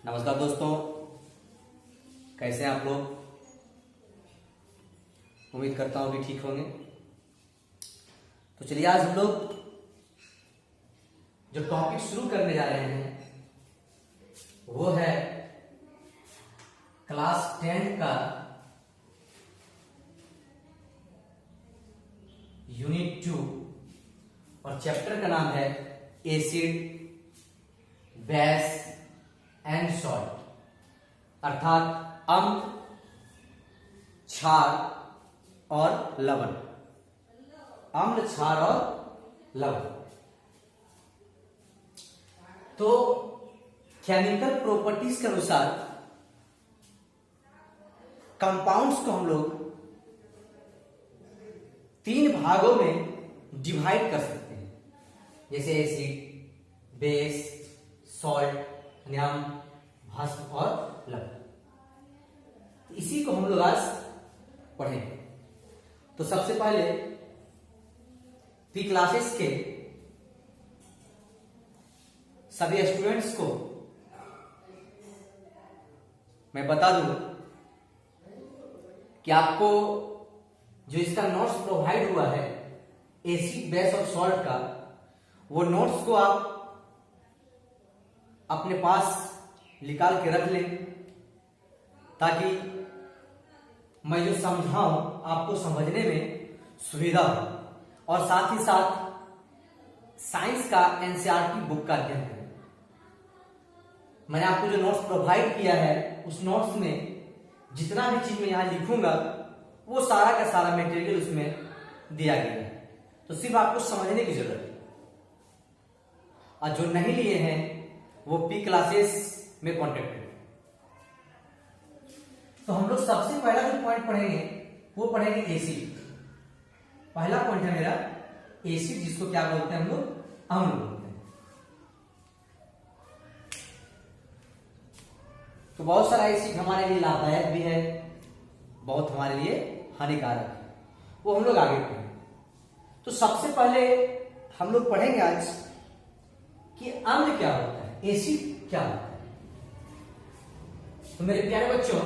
नमस्कार दोस्तों, कैसे हैं आप लोग। उम्मीद करता हूँ कि ठीक होंगे। तो चलिए आज हम लोग जो टॉपिक शुरू करने जा रहे हैं वो है क्लास 10 का यूनिट 2 और चैप्टर का नाम है एसिड, बेस एंड सॉल्ट, अर्थात अम्ल, क्षार और लवण। अम्ल, क्षार और लवण। तो केमिकल प्रॉपर्टीज के अनुसार कंपाउंड्स को हम लोग 3 भागों में डिवाइड कर सकते हैं, जैसे एसिड, बेस, सॉल्ट, अम्ल, भस्म और लवण। इसी को हम लोग आज पढ़ेंगे। तो सबसे पहले प्री क्लासेस के सभी स्टूडेंट्स को मैं बता दूं कि आपको जो इसका नोट्स प्रोवाइड हुआ है एसिड, बेस और सॉल्ट का, वो नोट्स को आप अपने पास निकाल के रख लें ताकि मैं जो समझाऊं आपको समझने में सुविधा हो, और साथ ही साथ साइंस का एनसीईआरटी बुक का अध्ययन करें। मैंने आपको जो नोट्स प्रोवाइड किया है उस नोट्स में जितना भी चीज मैं यहां लिखूंगा वो सारा का सारा मटेरियल उसमें दिया गया है, तो सिर्फ आपको समझने की जरूरत है। और जो नहीं लिए हैं वो प्री क्लासेस में कॉन्टेक्ट करें। तो हम लोग सबसे पहला जो पॉइंट पढ़ेंगे वो पढ़ेंगे एसिड। पहला पॉइंट है मेरा एसिड, जिसको क्या बोलते हैं हम लोग, अम्ल बोलते हैं। तो बहुत सारा एसिड हमारे लिए लाभदायक भी है, बहुत हमारे लिए हानिकारक है, वो हम लोग आगे पढ़ेंगे। तो सबसे पहले हम लोग पढ़ेंगे आज कि अम्ल क्या होता है, एसिड क्या होता है। तो मेरे प्यारे बच्चों,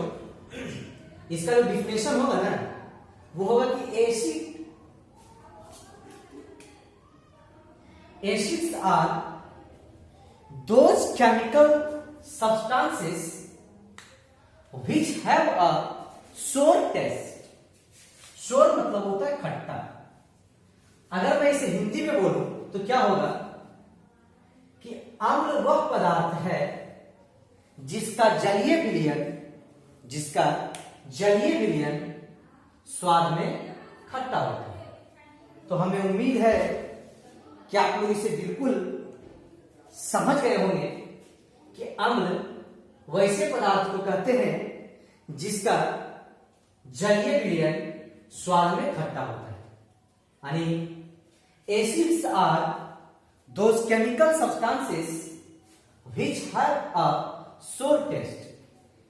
इसका जो डिफिनेशन होगा ना वो होगा कि acids are those chemical substances which have a sour taste. सोर मतलब होता है खट्टा। अगर मैं इसे हिंदी में बोलूं तो क्या होगा कि अम्ल वह पदार्थ है जिसका जलीय विलयन स्वाद में खट्टा होता है। तो हमें उम्मीद है कि आप लोग इसे बिल्कुल समझ गए होंगे कि अम्ल वैसे पदार्थ को कहते हैं जिसका जलीय विलयन स्वाद में खट्टा होता है। यानी acids are those chemical substances which have a sour taste,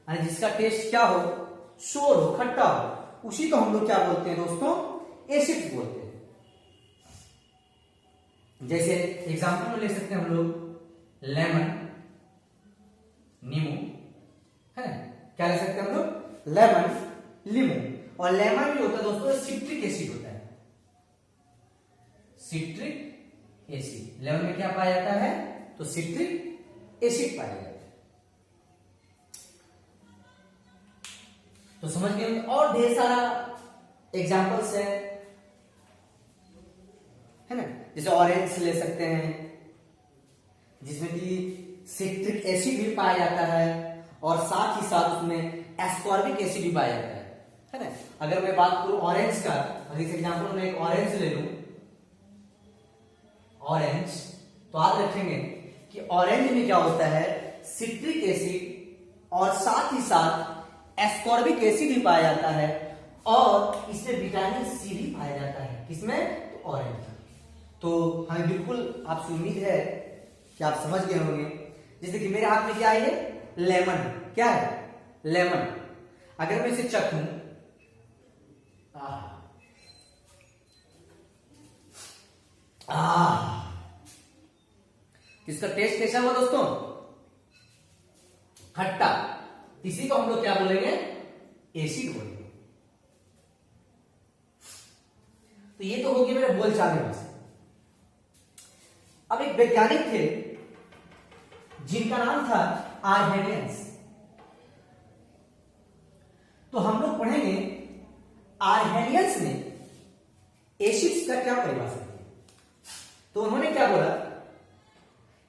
यानी जिसका टेस्ट क्या हो, सोर हो, खट्टा हो, उसी को हम लोग क्या बोलते हैं दोस्तों, एसिड बोलते हैं। जैसे एग्जांपल में ले सकते हैं हम लोग लेमन, नींबू, है क्या ले सकते हैं हम लोग, लेमन, नींबू। और लेमन भी होता है दोस्तों सिट्रिक एसिड होता है, सिट्रिक एसिड। लेमन में क्या पाया जाता है, तो सिट्रिक एसिड पाया जाता है। तो समझ गए। और ढेर सारा एग्जांपल्स है ना, जैसे ऑरेंज ले सकते हैं जिसमें कि सिट्रिक एसिड भी पाया जाता है और साथ ही साथ उसमें एस्कॉर्बिक एसिड भी पाया जाता है ना। अगर मैं बात करूं ऑरेंज का, अगर इस एग्जांपल में एक ऑरेंज ले लूं, ऑरेंज, तो याद रखेंगे कि ऑरेंज में क्या होता है, सिट्रिक एसिड और साथ ही साथ एस्कॉर्बिक एसिड भी पाया जाता है और इसमें विटामिन सी भी पाया जाता है। किसमें, तो ऑरेंज। तो हमें बिल्कुल आपसे उम्मीद है कि आप समझ गए होंगे। जैसे कि मेरे हाथ में क्या है, लेमन, क्या है, लेमन। अगर मैं इसे चखूं, इसका टेस्ट कैसा हुआ दोस्तों, खट्टा, इसी को हम लोग क्या बोलेंगे? एसिड बोलेंगे। तो ये तो होगी मेरे बोलचाल में भाषा। अब एक वैज्ञानिक थे जिनका नाम था आर्हेनियंस। तो हम लोग पढ़ेंगे आर्हेनियंस ने एसिड्स का क्या परिभाषा की। तो उन्होंने क्या बोला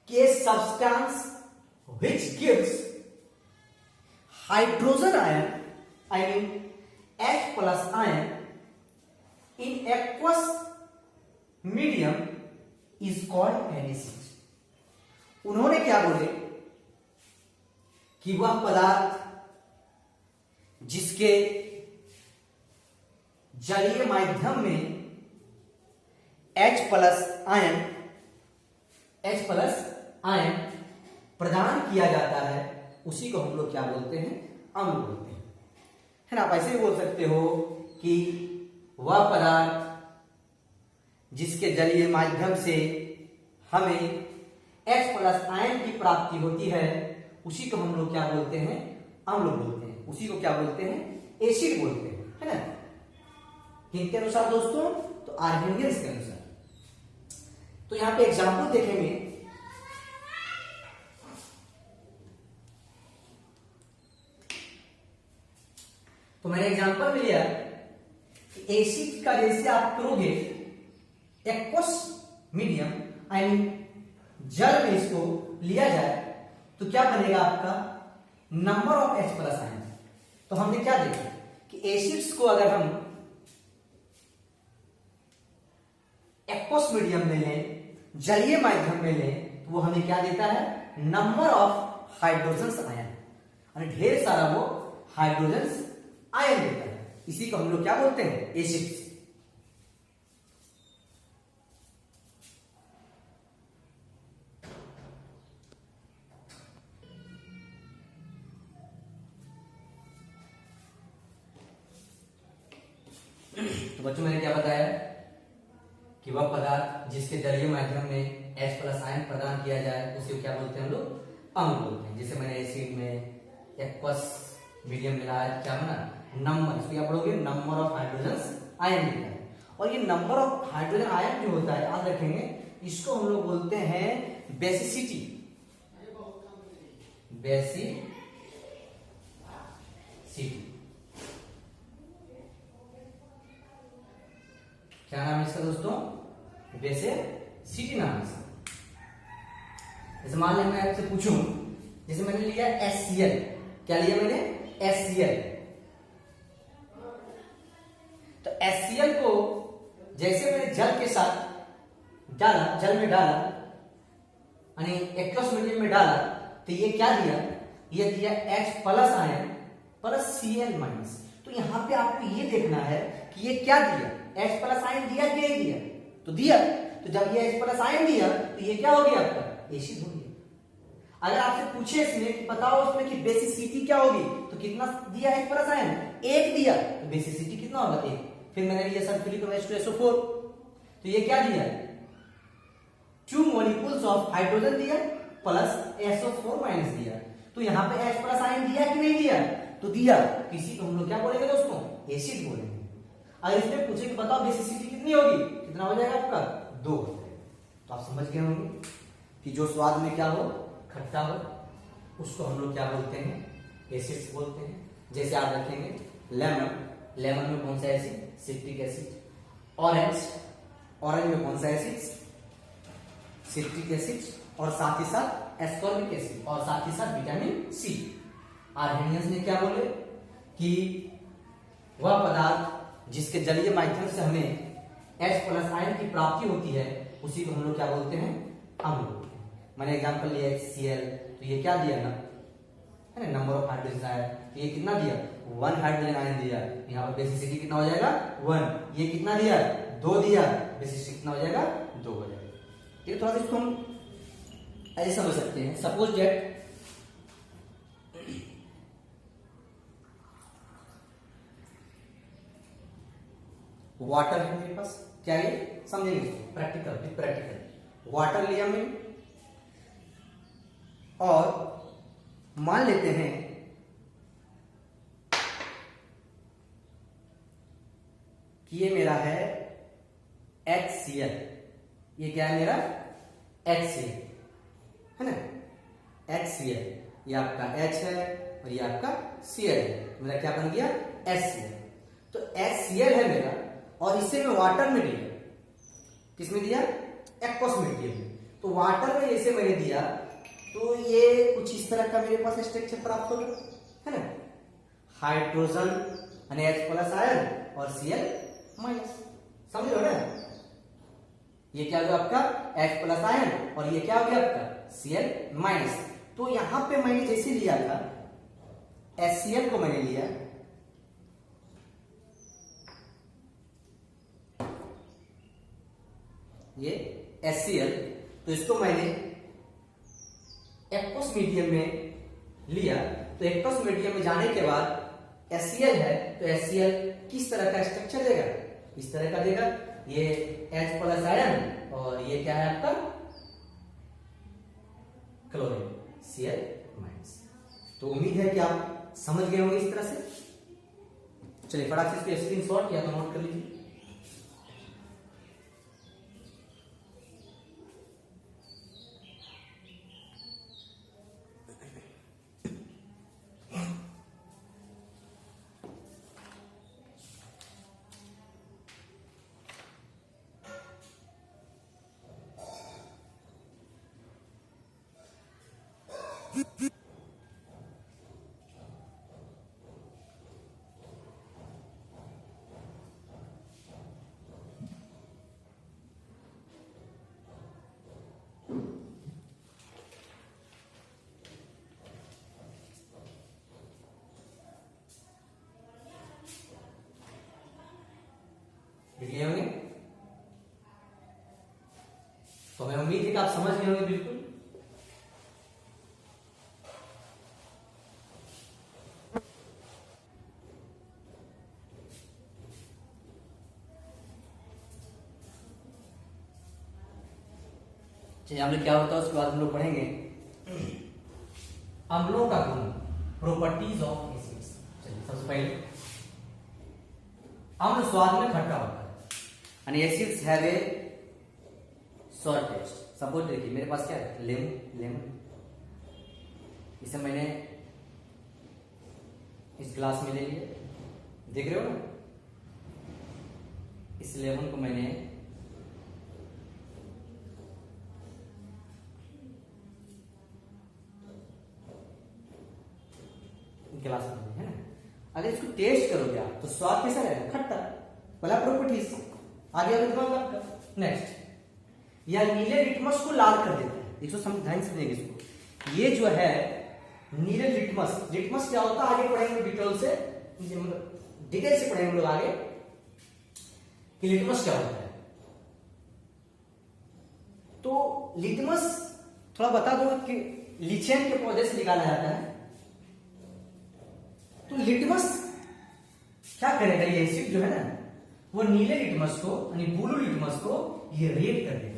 कि substance which gives hydrogen ion, I mean H+ ion in aqueous medium is called an acid। उन्होंने क्या बोले कि वह पदार्थ जिसके जलीय माध्यम में H+ आयन प्रदान किया जाता है, उसी को हम लोग क्या बोलते हैं? अम्ल बोलते हैं, है ना। आप ऐसे भी बोल सकते हो कि वह पदार्थ जिसके जलीय माध्यम से हमें H+ आयन की प्राप्ति होती है, उसी को हम लोग क्या बोलते हैं? अम्ल बोलते हैं। उसी को क्या बोलते हैं? एसिड बोलते हैं, है ना। किनके अनुसार दोस्तों? तो आर्हेनियंस के अनुसार। तो यहां पे एग्जांपल देखेंगे। तो मैंने एग्जांपल में लिया एसिड का, जैसे आप करोगे एक्वस मीडियम, आई मीन जल में इसको लिया जाए तो क्या बनेगा आपका? Number of H+ ion. तो हमने क्या देखा कि एसिड्स को अगर हम एक्वस मीडियम में लें, जलीय माध्यम में लें, तो वो हमें क्या देता है? नंबर ऑफ हाइड्रोजन आयन, यानी ढेर सारा वो हाइड्रोजन आयन देता है। इसी को हम लोग क्या बोलते हैं? एसिड्स। तो बच्चों मैंने क्या बताया कि वह पदार्थ जिसके जलीय माध्यम में H+ आयन प्रदान किया जाए, उसे क्या बोलते हैं? हम लोग अम्ल बोलते हैं। जैसे मैंने एसिड में एक्वस मीडियम मिलाया, क्या बना? नंबर। इसको क्या पढ़ोगे? नंबर ऑफ हाइड्रोजन आयन मिलता है। और ये नंबर ऑफ हाइड्रोजन आयन जो होता है, याद रखेंगे, इसको हम लोग बोलते हैं बेसिसिटी। बेसिसिटी क्या नाम है इसका दोस्तों? बेसिसिटी नाम है इसका। जैसे मान लें मैं आपसे पूछूं, जैसे मैंने लिया HCl। क्या लिया मैंने? HCl। तो HCl को जैसे मैंने जल के साथ डाला, जल में डाला, यानी एक्वस मीडियम में डाला, तो ये क्या दिया? ये दिया H+ आयन प्लस Cl-। तो यहां पे आपको ये देखना है कि ये क्या दिया? H+ आयन दिया कि नहीं दिया? तो दिया। तो जब ये H+ आयन दिया तो ये क्या हो गया? आपका एसिड हो गया। अगर आपसे पूछे इसमें कि बताओ उसमें कि बेसिसिटी क्या होगी, तो कितना दिया H+ आयन? 1 दिया, तो बेसिसिटी कितना होगा? 1। फिर मैंने लिया सल्फ्यूरिक H2SO4, तो ये क्या दिया? 2 मॉलिक्यूल्स ऑफ हाइड्रोजन दिया प्लस SO4- दिया। तो यहाँ पे H+ आयन दिया कि नहीं दिया? तो दिया। किसी को हम लोग क्या बोलेंगे दोस्तों? एसिड बोलेंगे। अगर इसमें पूछे कि बताओ बेसिसिटी कितनी होगी, कितना हो जाएगा आपका? 2 हो जाएगा। तो आप समझ गए होंगे कि जो स्वाद में क्या हो? खट्टा हो, उसको हम लोग क्या बोलते हैं? एसिड्स बोलते हैं। जैसे आप रखेंगे लेमन, लेमन में कौन सा एसिड? Citric acid. ऑरेंज में कौन सा एसिड? Citric acid. और साथ ही साथ एस्कॉर्बिक एसिड, और साथ ही साथ विटामिन सी। आर्हेनियंस ने क्या बोले कि वह पदार्थ जिसके जलीय माध्यम से हमें H+ आयन की प्राप्ति होती है, उसी को हम लोग क्या बोलते हैं? अम्ल बोलते हैं। मैंने एग्जांपल लिया HCl, तो ये क्या दिया ना, है ना, नंबर ऑफ हाइड्रोजन आयन। तो ये कितना दिया? 1 हाइड्रोजन आयन दिया। यहाँ पर बेसिसिटी कितना हो जाएगा? 1। ये कितना दिया? 2 दिया। बेसिसिटी कितना हो जाएगा? 2 हो जाएगा। ठीक है, थोड़ा सा इसको हम ऐसे समझ सकते हैं। सपोज दैट वाटर है मेरे पास, क्या ये समझेंगे? प्रैक्टिकल वाटर लिया मैंने और मान लेते हैं कि ये मेरा है HCl। ये क्या है मेरा HCl है ना, HCl। ये आपका H है और ये आपका Cl है, मेरा क्या बन गया HCl। तो HCl है मेरा और इसे मैं वाटर में दिया, किसमें दिया एक्वस मीडियम में। तो वाटर में जैसे मैंने दिया तो ये कुछ इस तरह का मेरे पास स्ट्रक्चर प्राप्त होगा है ना, हाइड्रोजन यानी H+ आयन और Cl माइनस, समझ लो ना। ये क्या होगा आपका H+ आयन और ये क्या हो गया आपका Cl माइनस। तो यहां पे मैंने जैसे लिया था HCl को मैंने लिया, ये HCl, तो इसको मैंने एक्वस मीडियम में लिया। तो एक्वस मीडियम में जाने के बाद HCl है तो HCl किस तरह का स्ट्रक्चर देगा, इस तरह का देगा। ये H+ आयन और ये क्या है आपका क्लोरीन Cl माइनस। तो उम्मीद है कि आप समझ गए होंगे इस तरह से। चलिए फटाक से इसको स्क्रीनशॉट या तो नोट कर लीजिए। लिख लिए होंगे, तो हमें उम्मीद है कि आप समझ गए होंगे बिल्कुल। चलिए हम लोग क्या होता है उसके बाद हम लोग पढ़ेंगे अम्लों का गुण, प्रॉपर्टीज ऑफ एसिड्स। चलिए सबसे पहले अम्ल स्वाद में खट्टा होता है यानी acids have a sour taste. Suppose देखिए मेरे पास क्या है लेमन, इसे मैंने इस ग्लास में ले लिया, देख रहे हो ना। इस लेमन को मैंने गिलास में है ना। अगर इसको टेस्ट करोगे आप तो स्वाद कैसा रहेगा, खट्टा। पहला प्रॉपर्टीज आगे दिमाग आपका। नेक्स्ट, यह नीले लिटमस को लाल कर देता है। देखो ध्यान से देखेंगे इसको। ये जो है नीले लिटमस क्या होता है आगे पढ़ेंगे डिटेल से, डिटेल से पढ़ेंगे हम लोग आगे कि लिटमस क्या होता है। तो लिटमस थोड़ा बता दो कि लिथियम के पौधे से निकाला जाता है। तो लिटमस क्या करेगा, ये एसिड जो है ना वो नीले लिटमस को यानी ब्लू लिटमस को ये रेड कर देगा।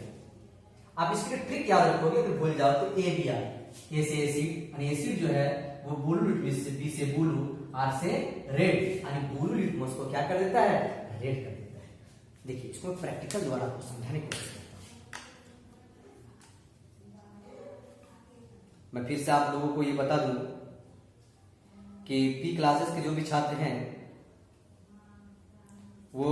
आप इसके ट्रिक याद रखोगे, अगर भूल जाओ तो ABR, ए से एसिड यानी एसिड जो है वो ब्लू लिटमस से, B से ब्लू, R से रेड यानी ब्लू लिटमस को क्या कर देता है, रेड कर देता है। देखिए इसको प्रैक्टिकल द्वारा आपको समझाने की कोशिश करता हूं। मैं फिर से आप लोगों को ये बता दूं कि P क्लासेस के जो भी छात्र हैं वो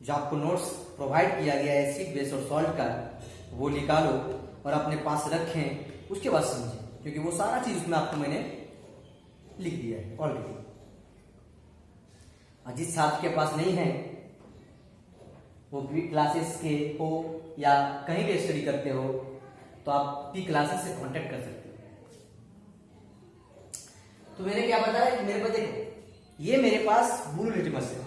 जो आपको नोट्स प्रोवाइड किया गया है एसिड बेस और सॉल्ट का, वो निकालो और अपने पास रखें, उसके बाद समझें, क्योंकि वो सारा चीज उसमें आपको मैंने लिख दिया है ऑलरेडी। और जिस छात्र के पास नहीं है वो P क्लासेस के हो या कहीं भी स्टडी करते हो तो आप P क्लासेस से कांटेक्ट कर सकते हो। तो मैंने क्या बताया, मेरे पास देखो ये मेरे पास ब्लू लिटमस है,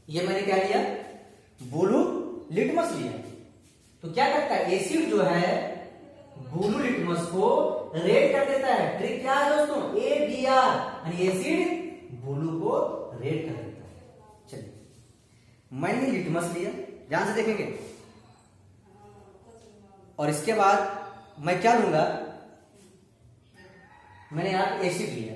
ये मैंने क्या लिया, ब्लू लिटमस लिया। तो क्या करता है एसिड जो है ब्लू लिटमस को रेड कर देता है। ट्रिक क्या है दोस्तों, ABR यानी एसिड ब्लू को रेड कर देता है। चलिए, मैंने लिटमस लिया, ध्यान से देखेंगे, और इसके बाद मैं क्या लूंगा, मैंने यहां पे एसिड लिया,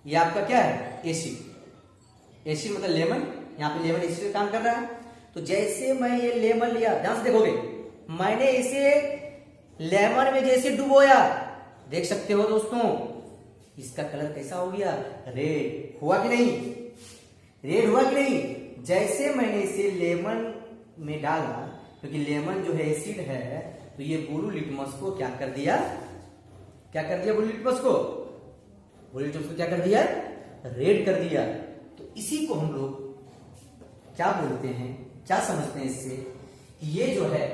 ये आपका क्या है, एसिड। एसिड मतलब लेमन, यहां पे लेमन एसिड काम कर रहा है। तो जैसे मैं ये लेमन लिया, ध्यान से देखोगे, मैंने इसे लेमन में जैसे डुबोया, देख सकते हो दोस्तों, इसका कलर कैसा हो गया, रेड हुआ कि नहीं, रेड हुआ कि नहीं। जैसे मैंने इसे लेमन में डाला, क्योंकि लेमन जो है एसिड है, तो ये ब्लू लिटमस को क्या कर दिया, क्या कर दिया, ब्लू लिटमस को, ब्लू लिटमस को क्या कर दिया, रेड कर दिया। तो इसी को हम लोग क्या बोलते हैं, क्या समझते हैं इससे, कि ये जो है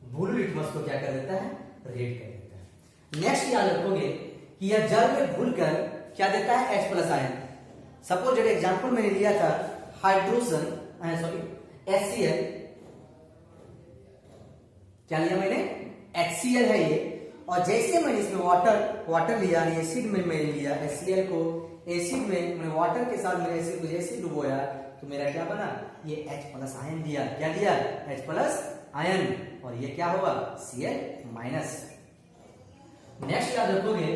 ब्लू लिटमस को क्या कर देता है, रेड कर देता है। नेक्स्ट याद रखोगे कि यह जल में घुलकर क्या देता है, H+ आयन। सपोज जो एग्जांपल मैंने लिया था हाइड्रोजन, सॉरी HCl, क्या लिया मैंने, HCl है ये, और जैसे मैंने इसमें वाटर लिया, एसिड में मैंने लिया HCl को, एसिड में मैंने वाटर के साथ मैंने एसिड को जैसे डुबोया, तो मेरा क्या बना, ये H+ आयन दिया, क्या दिया, H+ आयन, और ये क्या होगा, Cl-। नेक्स्ट याद रखोगे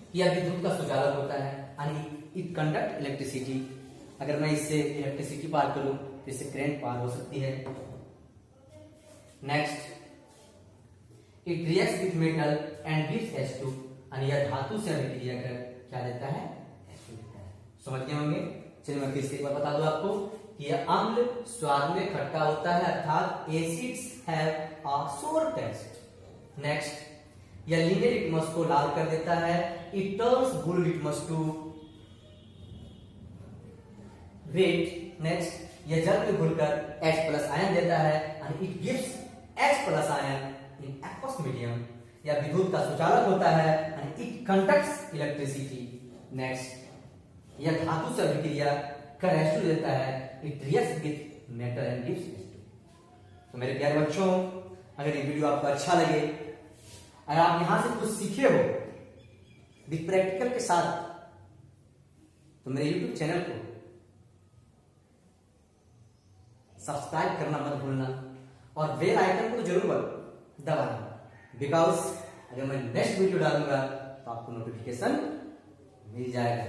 कि यह विद्युत का सुचालक होता है, यानी इट कंडक्ट इलेक्ट्रिसिटी। अगर मैं इससे इलेक्ट्रिसिटी पार करूं तो इससे करंट पार हो सकती है। Next, it reacts with metal and gives H2, यानी यह धातु से अभिक्रिया कर क्या देता है, H2 देता है। समझ गए होंगे। चलिए मैं फिर से एक बार बता दूं आपको कि यह अम्ल स्वाद में खट्टा होता है, अर्थात acids have a sour taste. Next, यह लीनियर लिटमस को लाल कर देता है, it turns blue litmus to red. Next, यह जल में घुलकर H+ आयन देता है, and it gives H+ ion in aqueous medium. यह विद्युत का सुचालक होता है, and it conducts electricity. Next, यह धातु से अभिक्रिया कर H2 देता है, it reacts with metal and gives H2। तो मेरे प्यारे बच्चों, अगर ये वीडियो आपको अच्छा लगे, अगर आप यहां से कुछ सीखे हो विद प्रैक्टिकल के साथ, तो मेरे YouTube चैनल को सब्सक्राइब करना मत भूलना, और बेल आइकन को जरूर दबाना, बिकॉज अगर मैं नेक्स्ट वीडियो डालूंगा तो आपको नोटिफिकेशन मिल जाएगा।